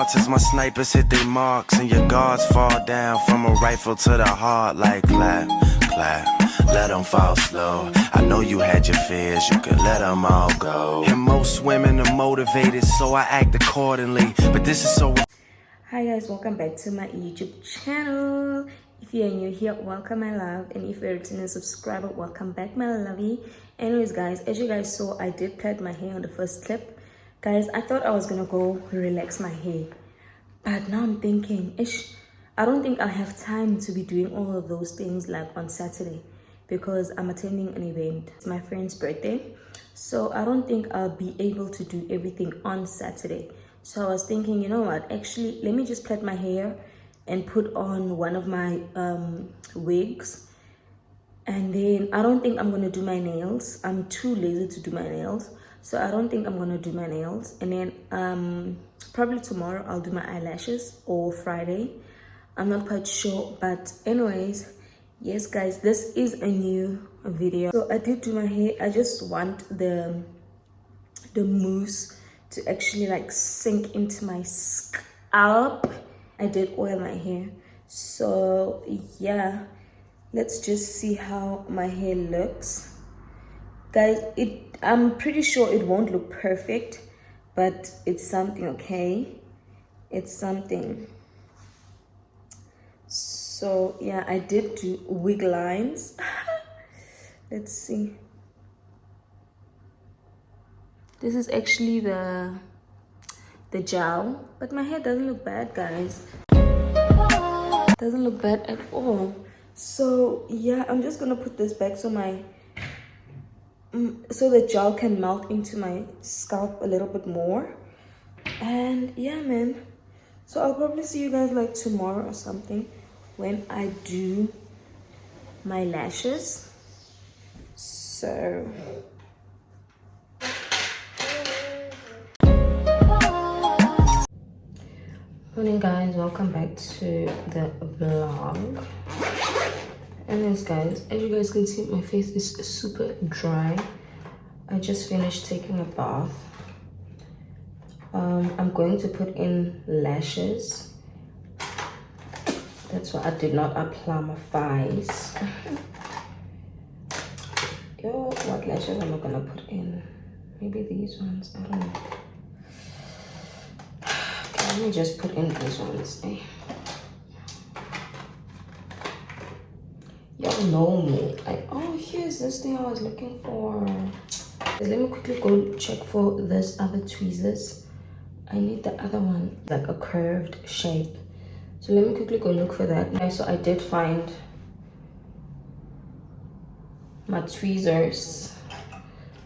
hearts as my snipers hit their marks, and your guards fall down from a rifle to the heart like clap, clap. Let them fall slow. I know you had your fears, you could let them all go. And most women are motivated, so I act accordingly. But this is so... Hi guys, welcome back to my YouTube channel. If you're new here, welcome my love, and if you're a returning subscriber, welcome back my lovey. Anyways guys, as you guys saw, I did plait my hair on the first clip. Guys, I thought I was gonna go relax my hair, but now I'm thinking, I don't think I'll have time to be doing all of those things like on Saturday, because I'm attending an event. It's my friend's birthday, so I don't think I'll be able to do everything on Saturday. So I was thinking, you know what, actually let me just plait my hair and put on one of my wigs, and then I don't think I'm gonna do my nails. I'm too lazy to do my nails, so I don't think I'm gonna do my nails. And then probably tomorrow I'll do my eyelashes, or Friday, I'm not quite sure. But anyways, yes guys, this is a new video. So I did do my hair. I just want the mousse to actually like sink into my scalp. I did oil my hair, so yeah, let's just see how my hair looks guys. I'm pretty sure it won't look perfect, but it's something. Okay, it's something. So yeah, I did do wig lines. Let's see. This is actually the gel, but my hair doesn't look bad guys. Doesn't look bad at all. So yeah, I'm just gonna put this back so so the gel can melt into my scalp a little bit more. And yeah man, so I'll probably see you guys like tomorrow or something when I do my lashes. So morning guys, welcome back to the vlog. Anyways guys, as you guys can see, my face is super dry. I just finished taking a bath. I'm going to put in lashes. That's why I did not apply my face. Yo, what lashes am I gonna put in? Maybe these ones, I don't know. Let me just put in these ones. Y'all know me. Oh, here's this thing I was looking for. Let me quickly go check for this other tweezers. I need the other one, like a curved shape. So let me quickly go look for that. Okay, so I did find my tweezers.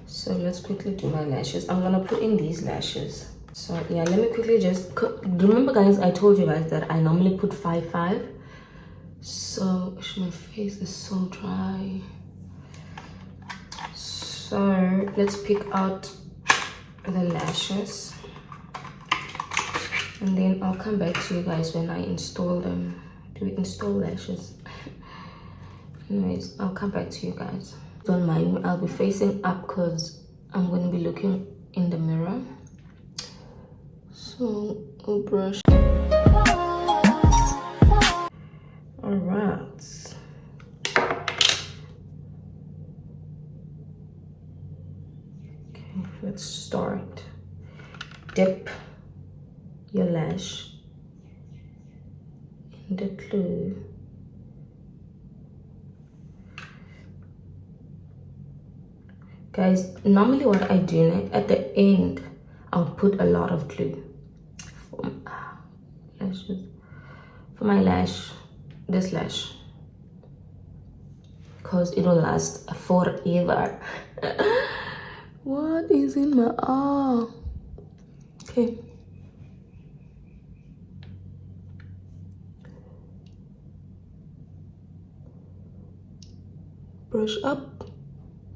So let's quickly do my lashes. I'm gonna put in these lashes. So yeah, let me quickly just remember guys, I told you guys that I normally put 5-5. So my face is so dry. So let's pick out the lashes, and then I'll come back to you guys when I install them. Do we install lashes? Anyways, I'll come back to you guys. Don't mind me, I'll be facing up because I'm going to be looking in the mirror. So I'll brush. All right. Okay, let's start. Dip your lash in the glue. Guys, normally what I do at the end, I'll put a lot of glue for lashes. For my lash, this lash, because it'll last forever. What is in my eye? Okay. Brush up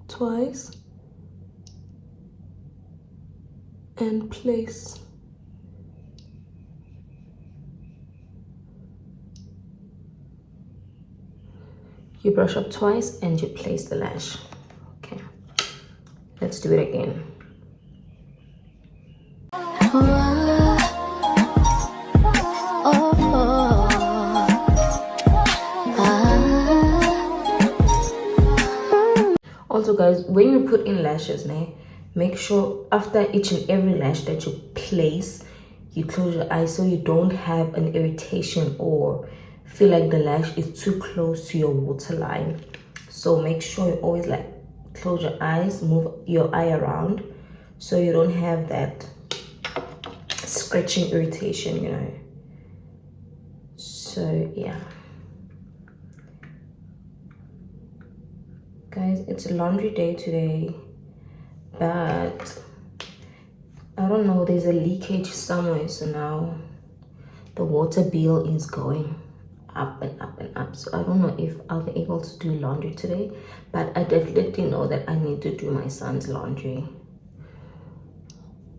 twice and place. You brush up twice and you place the lash. Okay, let's do it again. also, guys, when you put in lashes, make sure after each and every lash that you place, you close your eyes so you don't have an irritation or feel like the lash is too close to your waterline. So make sure you always like close your eyes, move your eye around so you don't have that scratching irritation, you know. So yeah, guys, it's a laundry day today, but I don't know, there's a leakage somewhere, so now the water bill is going up and up and up. So I don't know if I'll be able to do laundry today, but I definitely know that I need to do my son's laundry.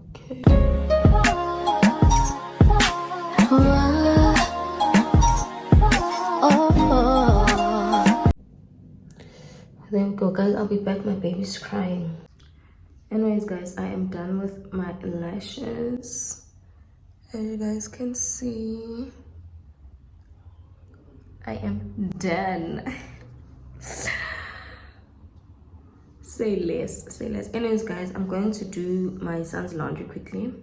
Okay. There we go, guys. I'll be back. My baby's crying. Anyways, guys, I am done with my lashes. As you guys can see, I am done. Say less, say less. Anyways, guys, I'm going to do my son's laundry quickly.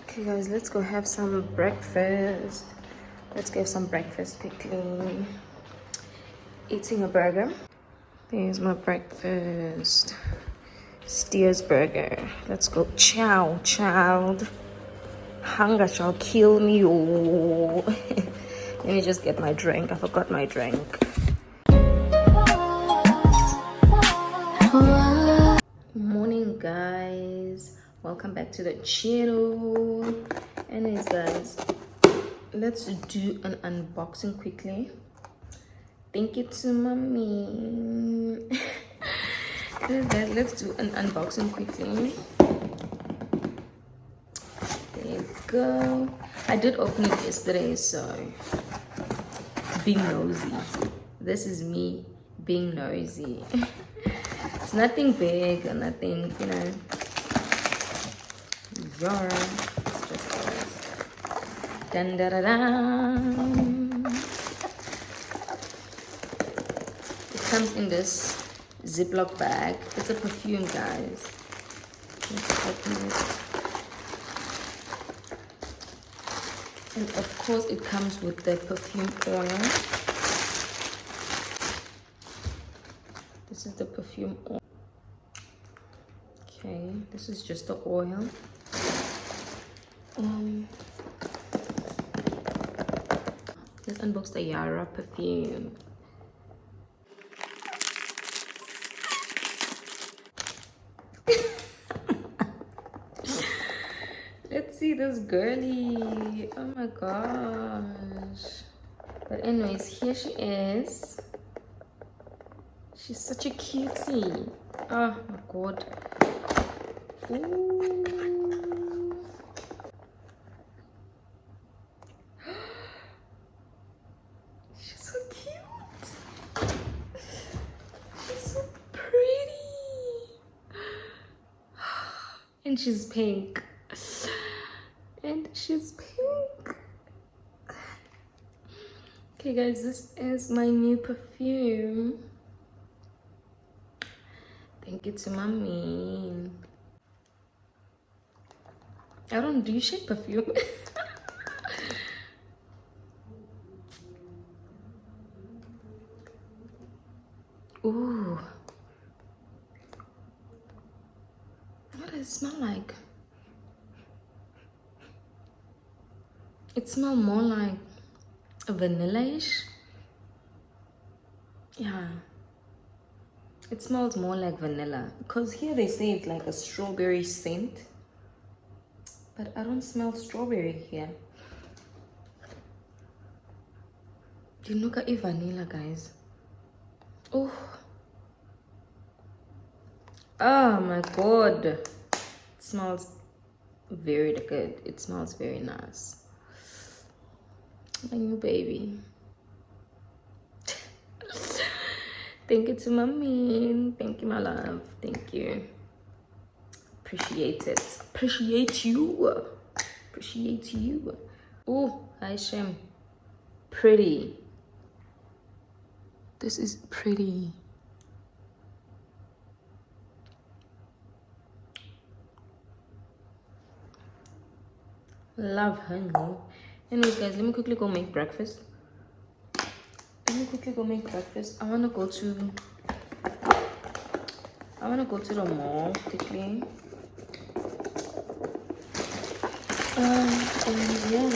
Okay, guys, let's go have some breakfast. Let's get some breakfast quickly. Eating a burger. There's my breakfast. Steers burger. Let's go. Chow, child. Hunger shall kill me. Oh. Let me just get my drink. I forgot my drink. Morning, guys. Welcome back to the channel. Anyways, guys, let's do an unboxing quickly. Thank you to mommy. Guys, let's do an unboxing quickly. There you go. I did open it yesterday, so being nosy. This is me being nosy. It's nothing big or nothing, you know. Yarn. It's just this. Dun da da da. It comes in this Ziploc bag. It's a perfume, guys. Let's open it. And of course, it comes with the perfume oil. This is the perfume oil. Okay, this is just the oil. Let's unbox the Yara perfume. Let's see this girly. Oh my gosh. But anyways, here she is. She's such a cutie. Oh my god. Ooh. She's so cute. She's so pretty. And she's pink. And she's pink. Okay, guys, this is my new perfume. Thank you to mommy. I don't do you shake perfume. Ooh. What does it smell like? It smells more like a vanilla-ish. Yeah. It smells more like vanilla. Because here they say it's like a strawberry scent. but I don't smell strawberry here. Do you look at vanilla, guys? Oh my god, it smells very good. It smells very nice. My new baby. Thank you to mommy. Thank you, my love. Thank you. Appreciate it. Appreciate you. Appreciate you. Oh, hi Shem. Pretty. This is pretty. Love her. No. Anyways, guys, let me quickly go make breakfast. I wanna go to the mall quickly. And yeah,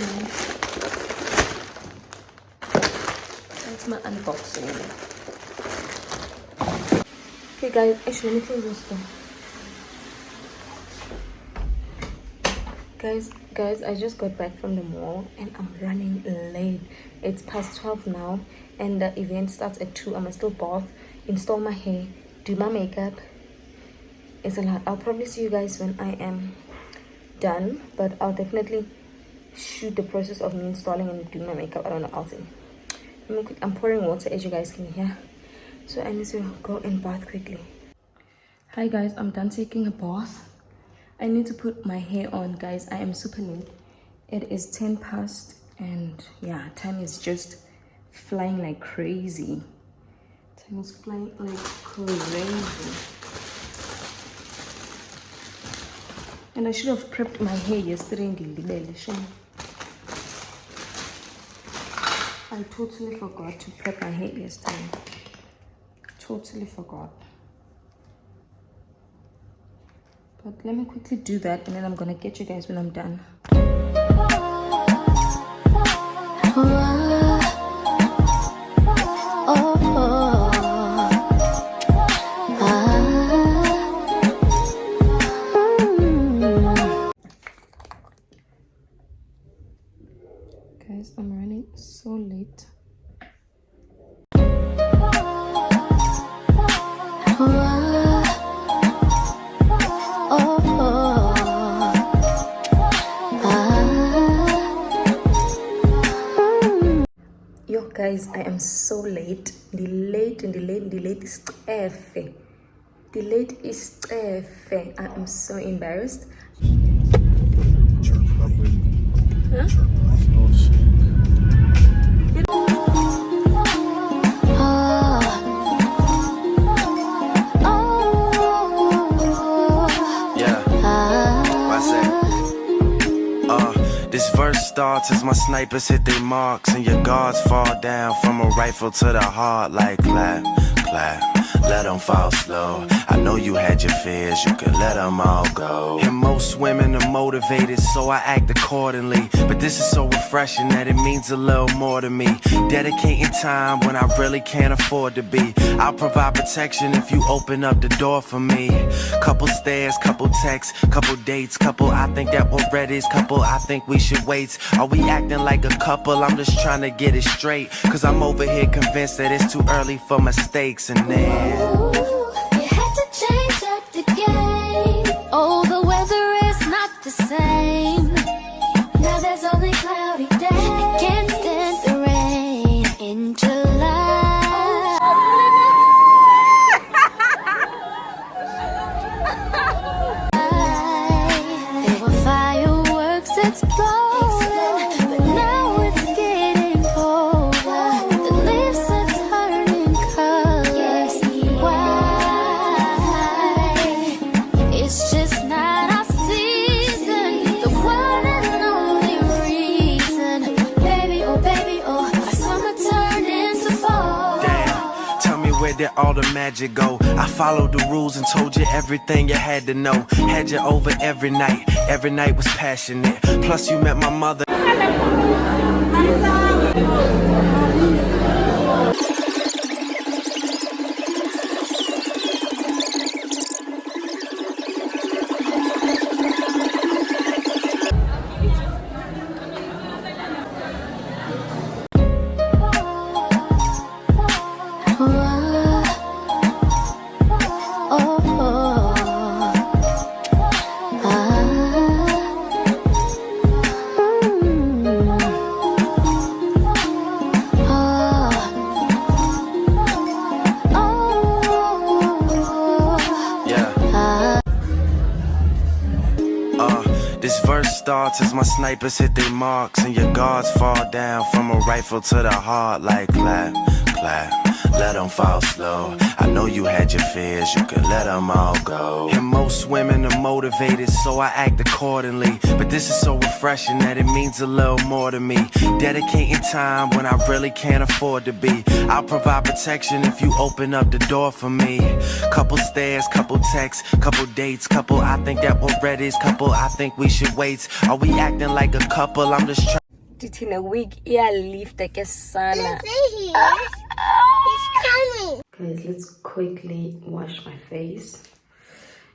that's my unboxing. Okay, guys, actually, let me close this door. Guys, I just got back from the mall and I'm running late. It's past 12 now and the event starts at 2. I must still bath, install my hair, do my makeup. It's a lot. I'll probably see you guys when I am done, but I'll definitely shoot the process of me installing and doing my makeup. I don't know, I'll see. I'm pouring water, as you guys can hear, so I need to go and bath quickly. Hi guys, I'm done taking a bath. I need to put my hair on, guys. I am super late. It is 10 past and yeah, time is just flying like crazy. Time is flying like crazy. And I should have prepped my hair yesterday in the libelation. I totally forgot to prep my hair yesterday. Totally forgot. But let me quickly do that and then I'm gonna get you guys when I'm done. Guys, I'm running so late. Yo guys, I am so late. The late is efe. The late is efe. I am so embarrassed. Huh? This verse starts as my snipers hit their marks and your guards fall down from a rifle to the heart like clap, clap. Let them fall slow. I know you had your fears, you could let them all go. And most women are motivated, so I act accordingly. But this is so refreshing that it means a little more to me. Dedicating time when I really can't afford to be. I'll provide protection if you open up the door for me. Couple stares, couple texts, couple dates, couple I think that we're ready, couple I think we should wait. Are we acting like a couple? I'm just trying to get it straight. Cause I'm over here convinced that it's too early for mistakes. And then you had to change up the game. Oh, the weather is not the same. Now there's only cloudy days. I can't stand the rain in July. There were fireworks exploding, but now it's getting colder. The leaves are turning colors. Why? It's just not our season. The one and only reason. Baby, oh, our summer turned into fall. damn, tell me where did all the magic go? I followed the rules and told you everything you had to know. Had you over every night was passionate. Plus you met my mother. This verse starts as my snipers hit their marks and your guards fall down from a rifle to the heart like clap, clap. Let them fall slow. I know you had your fears, you could let them all go. And most women are motivated, so I act accordingly. But this is so refreshing that it means a little more to me. Dedicating time when I really can't afford to be. I'll provide protection if you open up the door for me. Couple stares, couple texts, couple dates, couple I think that we're ready, couple I think we should wait. Are we acting like a couple? I'm just trying. Dithi ne wig iyalifta ke sana. He's coming. Guys, let's quickly wash my face.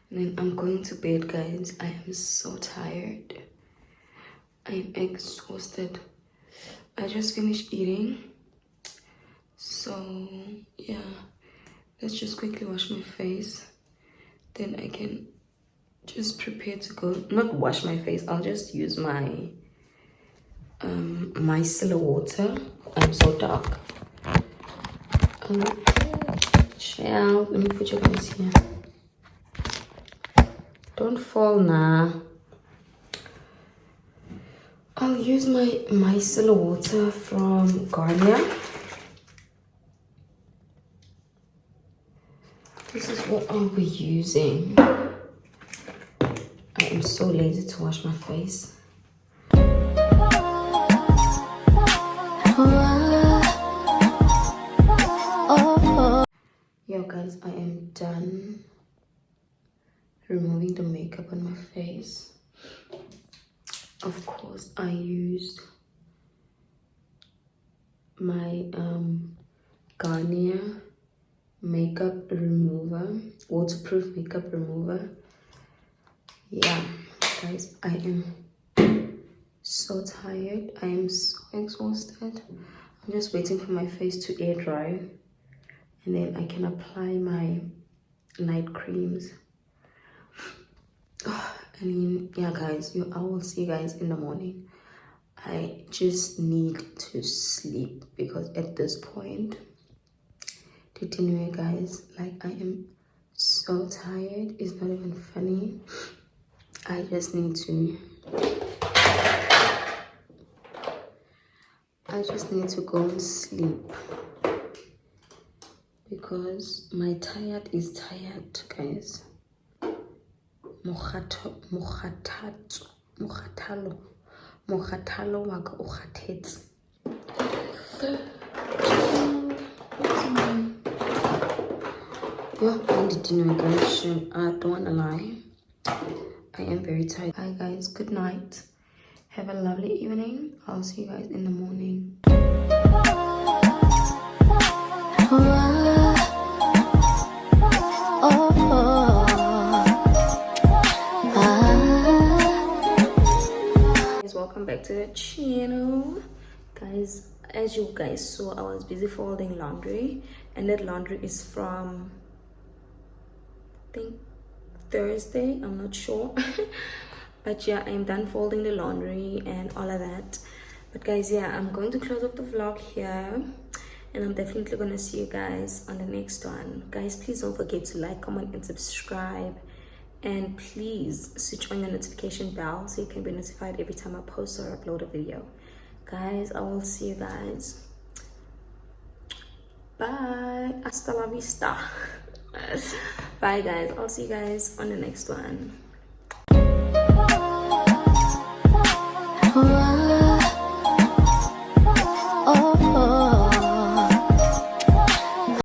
And then I'm going to bed, guys. I am so tired. I'm exhausted. I just finished eating. So, yeah. Let's just quickly wash my face. Then I can just prepare to go. Not wash my face. I'll just use my micellar water. I'm so dark. Child, let me put your guys here. Don't fall now. I'll use my micellar water from Garnier. This is what I'll be using. I am so lazy to wash my face. Yo guys, I am done removing the makeup on my face. Of course, I used my Garnier makeup remover, waterproof makeup remover. Yeah, guys, I am so tired. I am so exhausted. I'm just waiting for my face to air dry, and then I can apply my night creams. I mean, yeah, guys, I will see you guys in the morning. I just need to sleep because at this point, anyway, guys, like, I am so tired. It's not even funny. I just need to go and sleep because my tired is tired, guys. Mokgatalo wa ka o kgathetse. Yo, I don't wanna lie. I am very tired. Hi guys, good night. Have a lovely evening. I'll see you guys in the morning. Guys, welcome back to the channel. Guys, as you guys saw, I was busy folding laundry, and that laundry is from, I think, Thursday. I'm not sure. But yeah, I'm done folding the laundry and all of that. But guys, yeah, I'm going to close up the vlog here, and I'm definitely gonna see you guys on the next one. Guys, please don't forget to like, comment, and subscribe, and please switch on your notification bell so you can be notified every time I post or upload a video. Guys, I will see you guys. Bye. Hasta la vista. Bye guys, I'll see you guys on the next one. Oh,